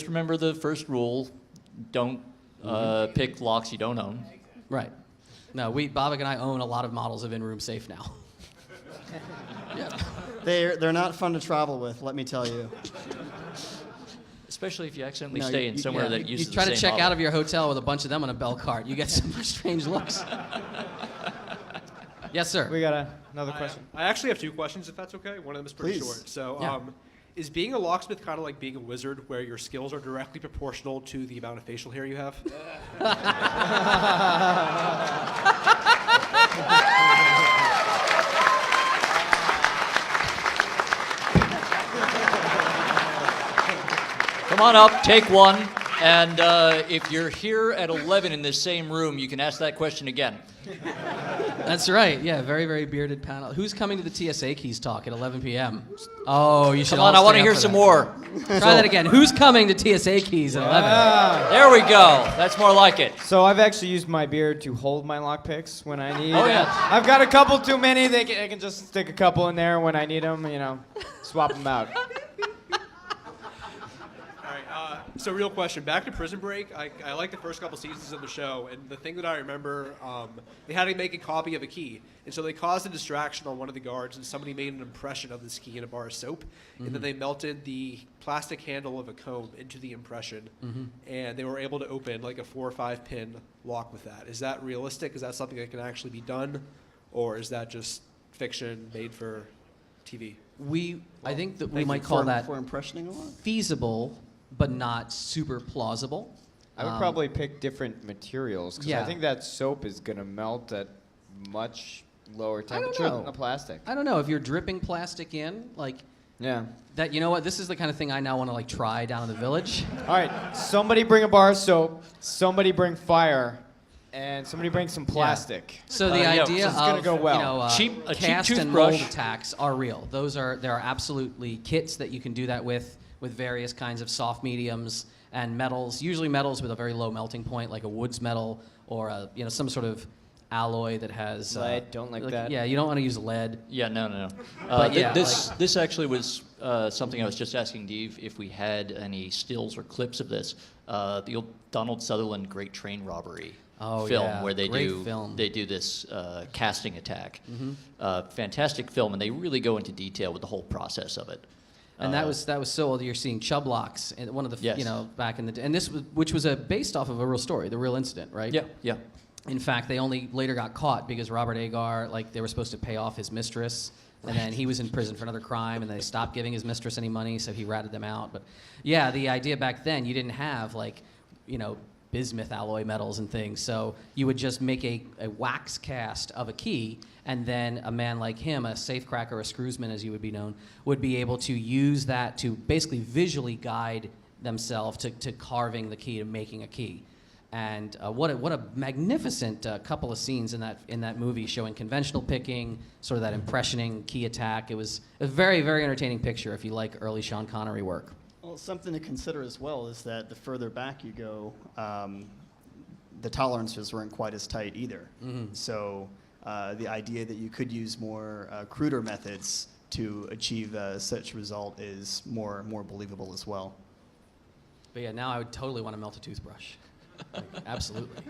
remember the first rule: don't pick locks you don't own. Right. No, Bobak and I own a lot of models of in-room safe now. Yeah. They're not fun to travel with, let me tell you. Especially if you accidentally No, stay in somewhere that you uses try the to same check model. out of your hotel with a bunch of them on a bell cart. You get some strange looks. Yes, sir. We got another question. I actually have two questions, if that's okay. One of them is pretty Please. short. So, Yeah. Is being a locksmith kind of like being a wizard, where your skills are directly proportional to the amount of facial hair you have? Come on up, take one. And if you're here at 11 in this same room, you can ask that question again. That's right. Yeah, very, very bearded panel. Who's coming to the TSA Keys talk at 11 p.m.? Oh, you should. Come on, all I want to stay hear up for some that. more. Try that again. Who's coming to TSA Keys at 11? There we go. That's more like it. So I've actually used my beard to hold my lockpicks when I need. Oh, yeah. I've got a couple too many. I can just stick a couple in there when I need them. Swap them out. So real question, back to Prison Break. I like the first couple seasons of the show, and the thing that I remember, they had to make a copy of a key, and so they caused a distraction on one of the guards, and somebody made an impression of this key in a bar of soap, and then they melted the plastic handle of a comb into the impression, and they were able to open like a 4 or 5 pin lock with that. Is that realistic? Is that something that can actually be done, or is that just fiction made for TV? I think that we might call that for impressioning a lot. feasible, but not super plausible. I would probably pick different materials because I think that soap is going to melt at much lower temperature than the plastic. I don't know if you're dripping plastic in, like. Yeah. That, you know what? This is the kind of thing I now want to like try down in the village. All right, somebody bring a bar of soap. Somebody bring fire. And somebody bring some plastic. Yeah. So the idea it's gonna of go well. a cheap cast and mold toothbrush. attacks are real. There are absolutely kits that you can do that with various kinds of soft mediums and metals. Usually metals with a very low melting point, like a woods metal or some sort of alloy that has lead. Don't like that. Yeah, you don't want to use lead. Yeah, no. But yeah, this actually was something I was just asking Dave if we had any stills or clips of this. The old Donald Sutherland Great Train Robbery film, yeah. where they Great do film. they do this casting attack. Fantastic film, and they really go into detail with the whole process of it. And that was so old. You're seeing chub locks, and one of the Yes. back in the day, and this was, which was based off of a real story, the real incident, right? Yeah. In fact, they only later got caught because Robert Agar, they were supposed to pay off his mistress, and then he was in prison for another crime, and they stopped giving his mistress any money, so he ratted them out. But yeah, the idea back then, you didn't have bismuth alloy metals and things, so you would just make a wax cast of a key, and then a man like him, a safecracker, a screwsman as you would be known, would be able to use that to basically visually guide themselves to carving the key, to making a key. And what a magnificent couple of scenes in that movie, showing conventional picking, sort of that impressioning key attack. It was a very, very entertaining picture if you like early Sean Connery work. Well, something to consider as well is that the further back you go, the tolerances weren't quite as tight either. So the idea that you could use more cruder methods to achieve such result is more believable as well. But yeah, now I would totally want to melt a toothbrush. Absolutely.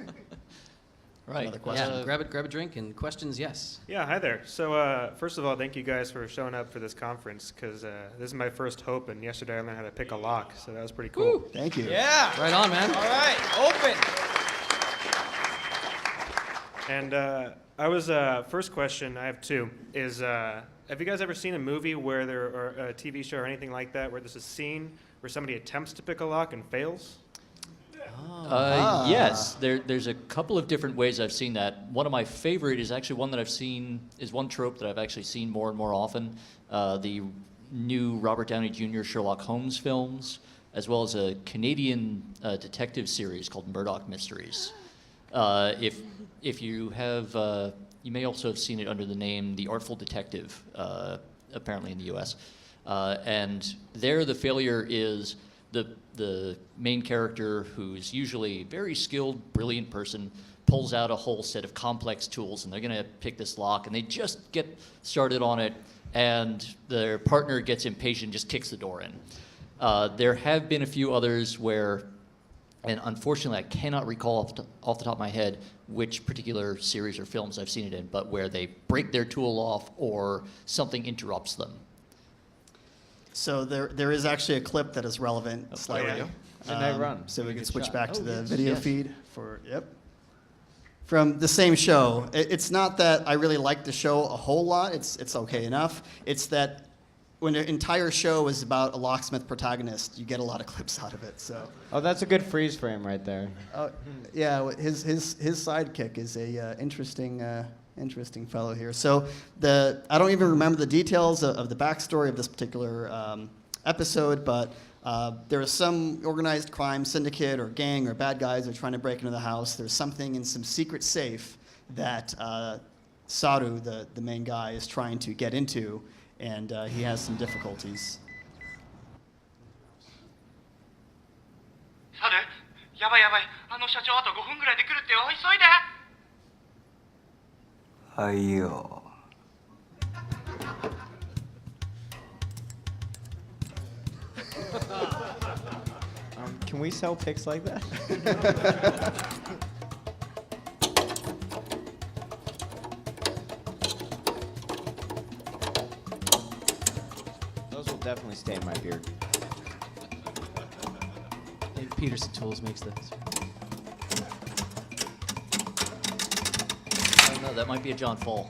Right. Another question. Yeah, grab a drink and questions, yes. Yeah, hi there. So first of all, thank you guys for showing up for this conference, because this is my first hope, and yesterday I learned how to pick a lock, so that was pretty cool. Woo. Thank you. Yeah. Right on, man. All right, open. And first question, I have two, is have you guys ever seen a movie or a TV show or anything like that where there's a scene where somebody attempts to pick a lock and fails? Yes, there's a couple of different ways I've seen that. One of my favorite is actually one that I've seen, is one trope that I've actually seen more and more often. The new Robert Downey Jr. Sherlock Holmes films, as well as a Canadian detective series called Murdoch Mysteries. If you have, you may also have seen it under the name The Artful Detective, apparently in the U.S. And there the failure is the main character, who's usually a very skilled, brilliant person, pulls out a whole set of complex tools, and they're going to pick this lock, and they just get started on it, and their partner gets impatient, just kicks the door in. There have been a few others where, and unfortunately I cannot recall off the top of my head which particular series or films I've seen it in, but where they break their tool off or something interrupts them. So there is actually a clip that is relevant slightly. Midnight Run. So we can switch shot. back to the yes, video yes. feed from the same show. It's not that I really like the show a whole lot. It's okay enough. It's that when an entire show is about a locksmith protagonist, you get a lot of clips out of it. So. Oh, that's a good freeze frame right there. Yeah, his sidekick is a interesting fellow here. So I don't even remember the details of the backstory of this particular episode, but there is some organized crime syndicate or gang or bad guys that are trying to break into the house. There's something in some secret safe that Saru, the main guy, is trying to get into, and he has some difficulties. サル、やばいやばい。あの社長あと5分ぐらいで来るってよ。急いで。はいよ。Can we sell pics like that? Those will definitely stay in my beard. I think Peterson Tools makes this. I don't know, that might be a John Fall.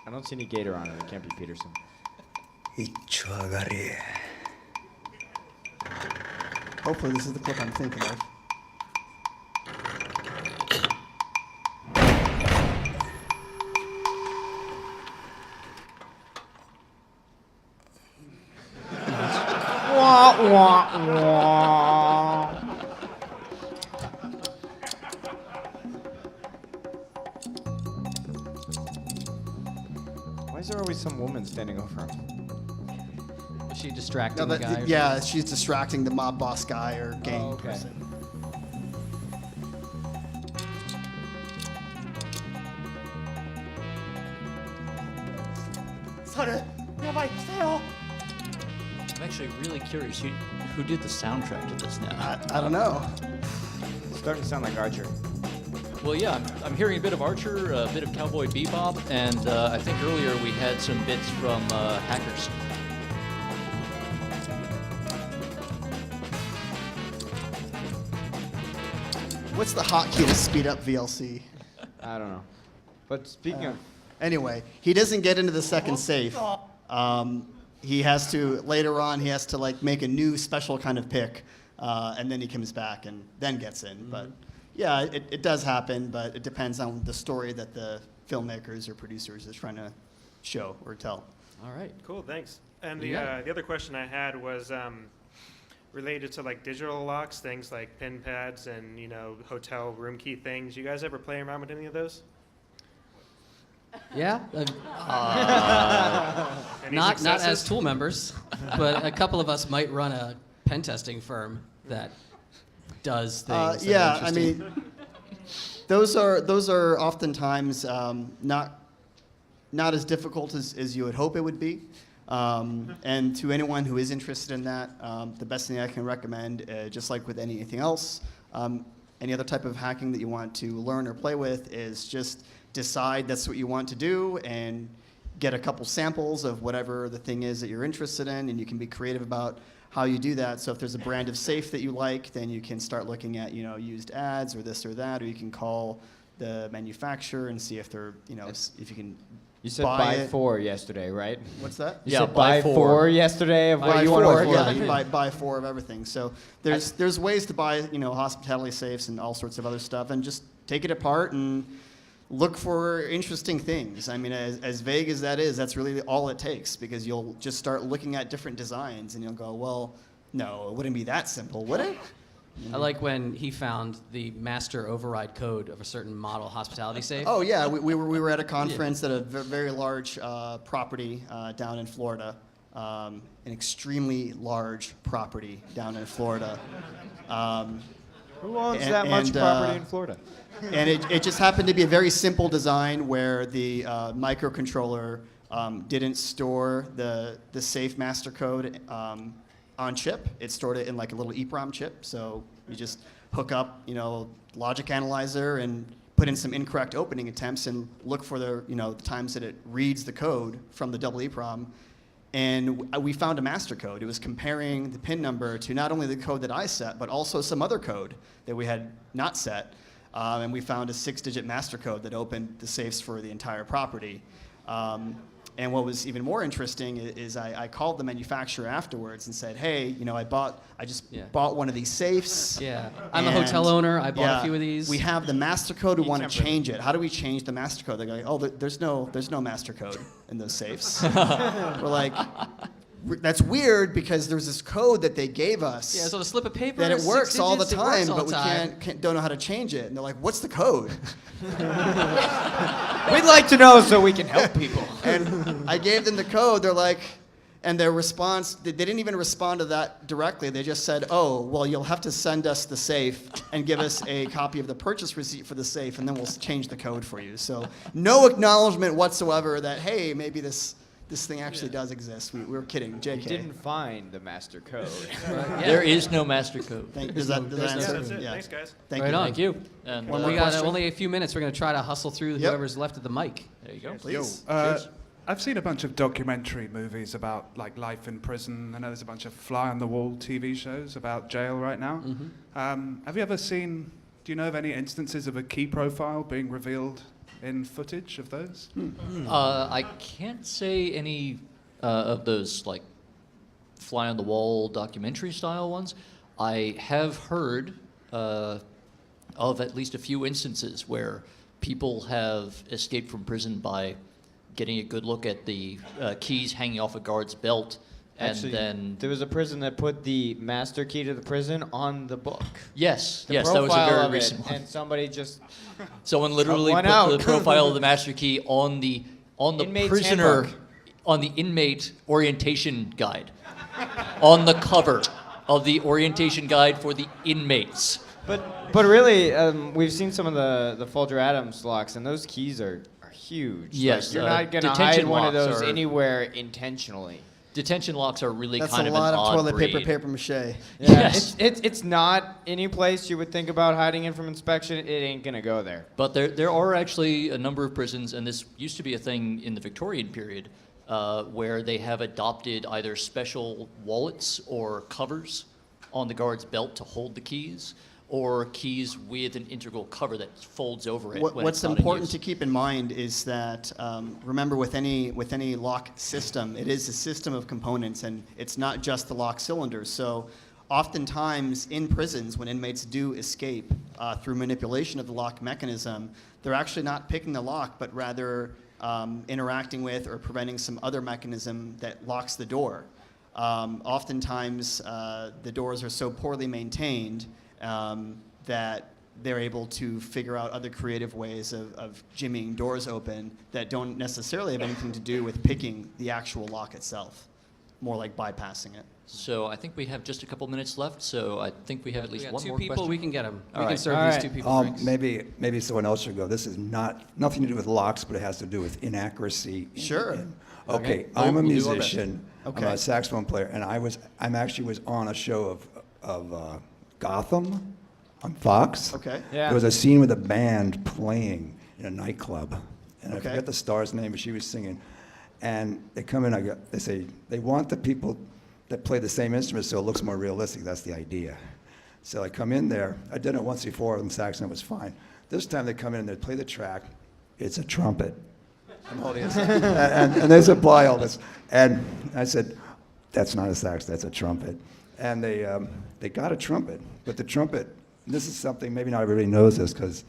I don't see any gator on it. It can't be Peterson. 一丁上がり。 Hopefully this is the clip I'm thinking of. Wah, wah, wah. Why is there always some woman standing over him? Is she distracting the guy? Yeah, she's distracting the mob boss guy or gang person. I'm actually really curious who did the soundtrack to this now. I don't know. It's starting to sound like Archer. Well, yeah, I'm hearing a bit of Archer, a bit of Cowboy Bebop, and I think earlier we had some bits from Hackers. What's the hotkey to speed up VLC? I don't know. But speaking of... Anyway, he doesn't get into the second safe. He has to, later on, he has to like make a new special kind of pick, and then he comes back and then gets in. But yeah, it does happen, but it depends on the story that the filmmakers or producers are trying to show or tell. All right. Cool, thanks. And the other question I had was related to like digital locks, things like pin pads and hotel room key things. You guys ever play around with any of those? Yeah. Any Not successes? as tool members, but a couple of us might run a pen testing firm that does things. that are Yeah, I interesting. mean, those are oftentimes not as difficult as you would hope it would be. And to anyone who is interested in that, the best thing I can recommend, just like with anything else, any other type of hacking that you want to learn or play with, is just decide that's what you want to do and get a couple samples of whatever the thing is that you're interested in, and you can be creative about how you do that. So if there's a brand of safe that you like, then you can start looking at used ads or this or that, or you can call the manufacturer and see if they're if you can. You said buy buy 4 yesterday, right? What's that? You said buy 4 yesterday of what you want to avoid. Yeah, you buy 4 of everything. So there's ways to buy hospitality safes and all sorts of other stuff, and just take it apart and look for interesting things. I mean, as vague as that is, that's really all it takes, because you'll just start looking at different designs and you'll go, well, no, it wouldn't be that simple, would it? I like when he found the master override code of a certain model hospitality safe. Oh yeah, we were at a conference at a very large property down in Florida, an extremely large property down in Florida. Who owns that much property in Florida? And it just happened to be a very simple design where the microcontroller didn't store the safe master code on chip. It stored it in like a little EEPROM chip. So you just hook up, logic analyzer and put in some incorrect opening attempts and look for the times that it reads the code from the double EEPROM. And we found a master code. It was comparing the pin number to not only the code that I set, but also some other code that we had not set. And we found a 6-digit master code that opened the safes for the entire property. And what was even more interesting is I called the manufacturer afterwards and said, hey, I just bought one of these safes. Yeah. I'm a hotel owner. I bought a few of these. We have the master code. We want to change it. How do we change the master code? They're like, oh, there's no master code in those safes. We're like, that's weird because there's this code that they gave us. Yeah, so a slip of paper. That it works all the time, but we can't don't know how to change it. And they're like, what's the code? We'd like to know so we can help people. And I gave them the code. They're like, and their response, they didn't even respond to that directly. They just said, oh, well, you'll have to send us the safe and give us a copy of the purchase receipt for the safe, and then we'll change the code for you. So no acknowledgement whatsoever that, hey, maybe this thing actually does exist. We were kidding, JK. You didn't find the master code. There is no master code. Does that answer? That's it. Thanks, guys. Thank right you. on. Thank you. And Well, we got only a few minutes. We're going to try to hustle through whoever's left at the mic. There you go. Please. I've seen a bunch of documentary movies about like life in prison. I know there's a bunch of fly-on-the-wall TV shows about jail right now. Have you ever seen, do you know of any instances of a key profile being revealed in footage of those? I can't say any of those like fly-on-the-wall documentary-style ones. I have heard of at least a few instances where people have escaped from prison by getting a good look at the keys hanging off a guard's belt. Actually, then there was a prison that put the master key to the prison on the book. Yes, The yes, that was a profile very of it, recent one. and somebody just Someone literally one put out. the profile of the master key on the Inmate's prisoner, handbook. on the inmate orientation guide, on the cover of the orientation guide for the inmates. But really, we've seen some of the Folger Adams locks, and those keys are huge. Yes, Like, you're not going to detention hide one of locks those are- anywhere intentionally. Detention locks are really That's kind a of an lot of odd toilet breed. paper mache. Yeah, Yes. it's not any place you would think about hiding in from inspection. It ain't gonna go there. But there are actually a number of prisons, and this used to be a thing in the Victorian period, where they have adopted either special wallets or covers on the guard's belt to hold the keys, or keys with an integral cover that folds over it. when What's it's not in important use. to keep in mind is that remember with any lock system, it is a system of components, and it's not just the lock cylinders. So oftentimes in prisons, when inmates do escape through manipulation of the lock mechanism, they're actually not picking the lock, but rather interacting with or preventing some other mechanism that locks the door. Oftentimes the doors are so poorly maintained that they're able to figure out other creative ways of jimmying doors open that don't necessarily have anything to do with picking the actual lock itself, more like bypassing it. So I think we have just a couple minutes left, so I think we have at least got one two more people, question. we can get them. All We can right. serve All these right. two people drinks. Maybe someone else should go. This is nothing to do with locks, but it has to do with inaccuracy. Sure. Okay, Well, I'm a we'll do our best. musician. Okay. I'm a saxophone player, and I actually was on a show of Gotham on Fox. Okay. Yeah. There was a scene with a band playing in a nightclub, and I Okay. forget the star's name, but she was singing. And they come in, they say they want the people that play the same instrument so it looks more realistic. That's the idea. So I come in there. I did it once before, and the saxophone was fine. This time they come in and they play the track. It's a trumpet. I'm holding it. and they supply all this. And I said, that's not a sax, that's a trumpet. And they got a trumpet, but the trumpet, this is something, maybe not everybody knows this because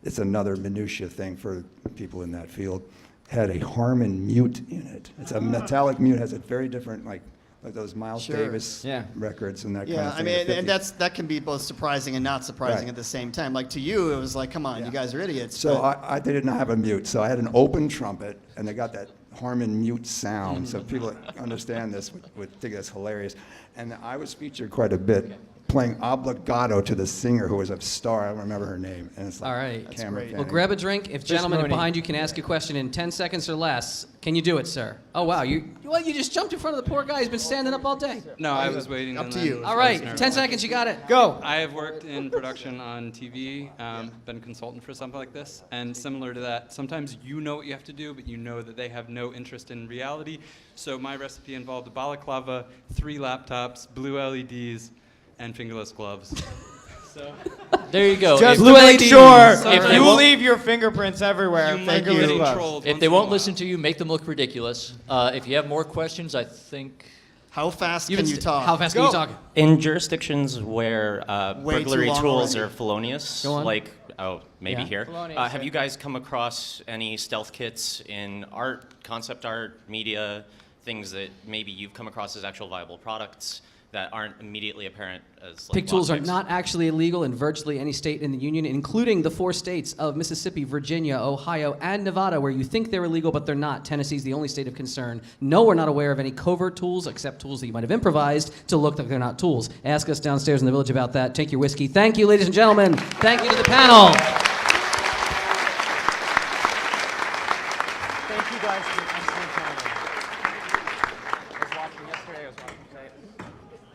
it's another minutia thing for people in that field, had a Harman mute in it. It's a metallic mute, has a very different, like those Miles Sure. Davis Yeah. records and that kind Yeah, of I thing. mean, in the and 50s. that can be both surprising and not surprising Right. at the same time. Like to you, it was like, come on, Yeah. you guys are idiots. So but- they didn't have a mute, so I had an open trumpet, and they got that Harman mute sound. So people that understand this would think that's hilarious. And I was featured quite a bit, playing obligato to the singer who was a star. I don't remember her name. And it's like All right. camera Well, panning. grab a drink. If gentlemen behind you can ask a question in 10 seconds or less, can you do it, sir? Oh, wow. You just jumped in front of the poor guy who's been standing up all day. No, I was waiting. Up and to then you. All I right. was nervous. 10 seconds. You got it. Go. I have worked in production on TV, been a consultant for something like this, and similar to that, sometimes you know what you have to do, but you know that they have no interest in reality. So my recipe involved a balaclava, 3 laptops, blue LEDs, and fingerless gloves. So There you go. Just If- to make sure, Sorry. if you leave your fingerprints everywhere, You might be fingerless getting gloves. trolled. If they won't listen to you, make them look ridiculous. If you have more questions, I think. How fast You've can been you st- talk? How fast can you Go. talk? In jurisdictions where Way too burglary long tools already. are felonious, Go on. like maybe Yeah. here, Felonious, have yeah. you guys come across any stealth kits in art, concept art, media, things that maybe you've come across as actual viable products that aren't immediately apparent as like Pick tools are lockpicks? not actually illegal in virtually any state in the union, including the 4 states of Mississippi, Virginia, Ohio, and Nevada, where you think they're illegal, but they're not. Tennessee's the only state of concern. No, we're not aware of any covert tools, except tools that you might have improvised to look like they're not tools. Ask us downstairs in the village about that. Take your whiskey. Thank you, ladies and gentlemen. Thank you to the panel.